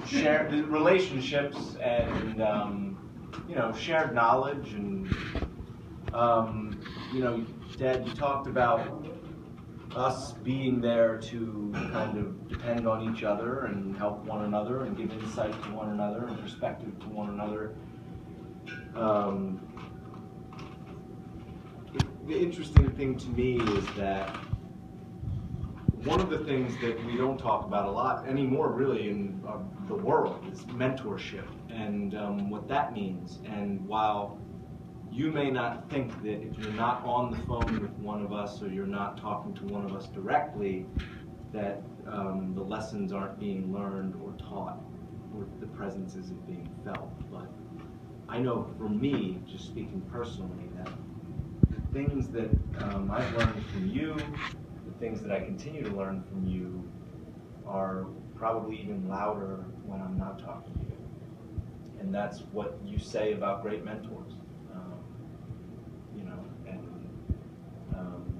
share the relationships and you know, shared knowledge and you know, Dad, you talked about us being there to kind of depend on each other and help one another and give insight to one another and perspective to one another. The interesting thing to me is that one of the things that we don't talk about a lot anymore really in the world is mentorship and what that means. And while you may not think that if you're not on the phone with one of us or you're not talking to one of us directly, that the lessons aren't being learned or taught or the presence isn't being felt. But I know for me, just speaking personally, that the things that I've learned from you, the things that I continue to learn from you are probably even louder when I'm not talking to you. And that's what you say about great mentors. You know, and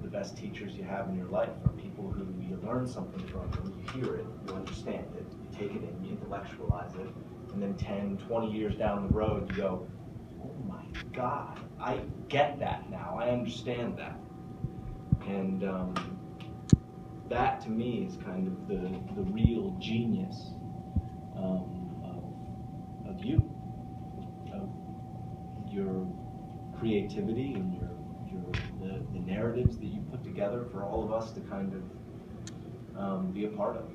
the best teachers you have in your life are people who you learn something from, and you hear it, you understand it, you take it in, you intellectualize it, and then 10, 20 years down the road you go, oh my God, I get that now, I understand that. And that to me is kind of the real genius of you, of your creativity and the narratives that you put together for all of us to kind of be a part of.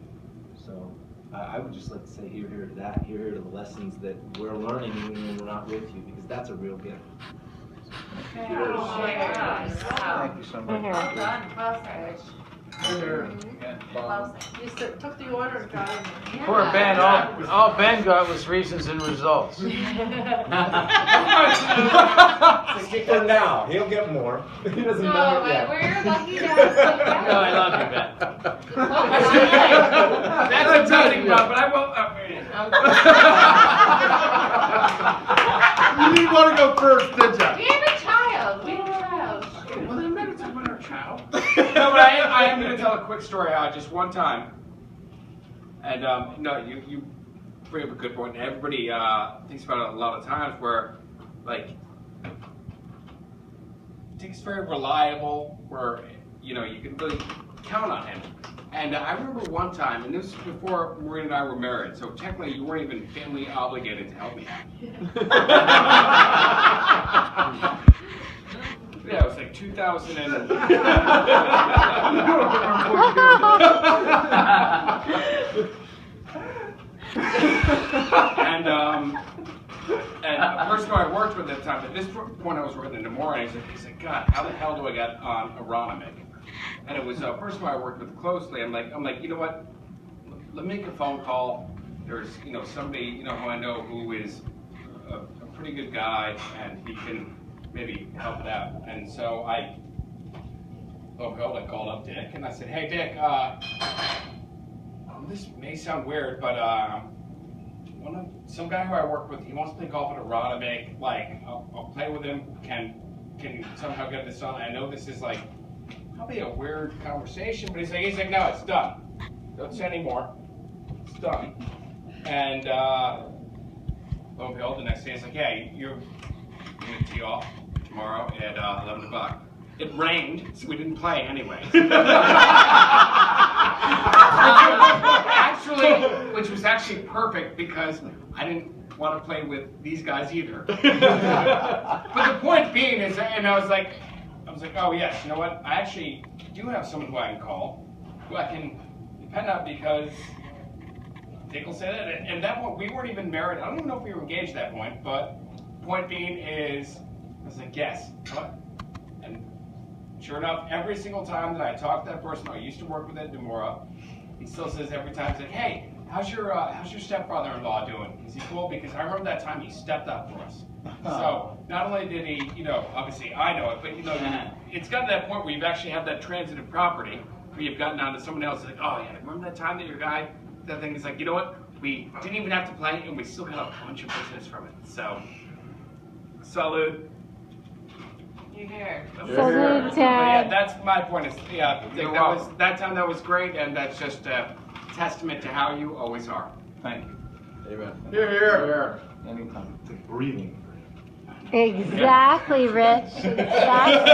So I would just like to say here to that, here to the lessons that we're learning even when we're not with you, because that's a real gift. Oh my gosh. Thank you so much. Well done. Well said. Bob. You took the order and got it. Yeah. Poor Ben, all Ben got was reasons and results. For now, he'll get more. He doesn't know it yet. We're lucky to have No, I love you, Ben. That's a touching Bob, but I won't. You didn't want to go first, did you? We have a child. We have a child. Well, I'm not talking about our child. No, but I am going to tell a quick story. Just one time, and no, you bring up a good point. Everybody thinks about it a lot of times, where like Dick's very reliable, where you know you can really count on him. And I remember one time, and this was before Maureen and I were married, so technically you weren't even family obligated to help me out. Yeah, it was like 2000 and... and the person who I worked with at the time, at this point I was working in the morning, he said, God, how the hell do I get on Aronimic? And it was a person who I worked with closely. I'm like, you know what? Let me make a phone call. There's, you know, somebody, you know, who I know who is a pretty good guy, and he can maybe help it out. And so I called up Dick, and I said, hey, Dick, this may sound weird, but some guy who I work with, he wants to play golf at Aronimic. Like, I'll play with him. Can somehow get this on? I know this is like probably a weird conversation, but he's like, no, it's done. Don't say anymore. It's done. And lo and behold, the next day it's like, yeah, you're going to tee off tomorrow at 11 o'clock. It rained, so we didn't play anyway. Which was actually perfect because I didn't want to play with these guys either. But the point being is, and I was like, oh yes, you know what? I actually do have someone who I can call, who I can depend on, because Dick will say that. And at that point, we weren't even married. I don't even know if we were engaged at that point. But point being is, I was like, yes. What? And sure enough, every single time that I talk to that person I used to work with at Demora, he still says every time, he's like, hey, how's your stepfather-in-law doing? Is he cool? Because I remember that time he stepped up for us. So not only did he, you know, obviously I know it, but you know, it's gotten to that point where you've actually have that transitive property where you've gotten on to someone else. Like, oh yeah, remember that time that your guy, that thing is like, you know what? We didn't even have to play, and we still got a bunch of business from it. So, salute. You hear? Salute, Yeah, that's my point. Is that time that was great, and that's just a testament to how you always are. Thank you. Amen. Here. Anytime. It's like breathing. Exactly, Rich. Exactly.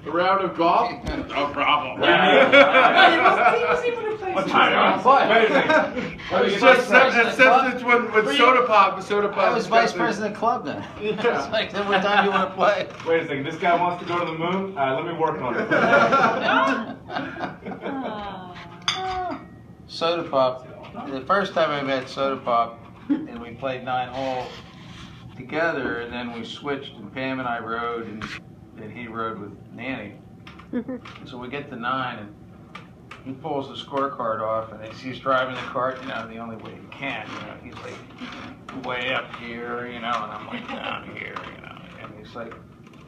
A round of golf? No problem. He was even a place. What time are you on? Wait a second. It's just except it's when soda pop. I was vice president of the club then. It's like, then what time do you want to play? Wait a second. This guy wants to go to the moon? Let me work on it. Soda Pop. The first time I met Soda Pop, and we played 9 holes together, and then we switched, and Pam and I rode, and he rode with Nanny. So we get to 9, and he pulls the scorecard off, and as he's driving the cart, the only way he can, he's like way up here, and I'm like down here, and he's like,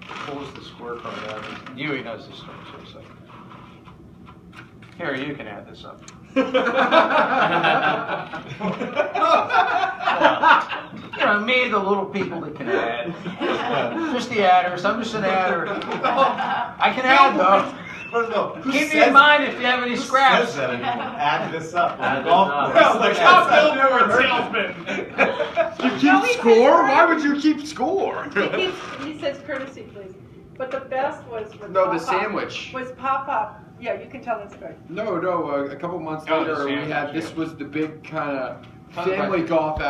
pulls the scorecard out, and Huey knows the story, so he's like, here, you can add this up. Me, the little people that can add. Just the adders. I'm just an adder. I can add though. Keep me in mind if you have any scraps. Says that anymore? Add this up. Add Golf this course. up. Like, Top billboard salesman. You keep score? Why would you keep score? He says courtesy, please. But the best was with No, the Pop-Up. sandwich. Was Pop-Up. Yeah, you can tell that story. No, a couple months Oh, the later we sandwich, had, this yeah. was the big kind of family golf out.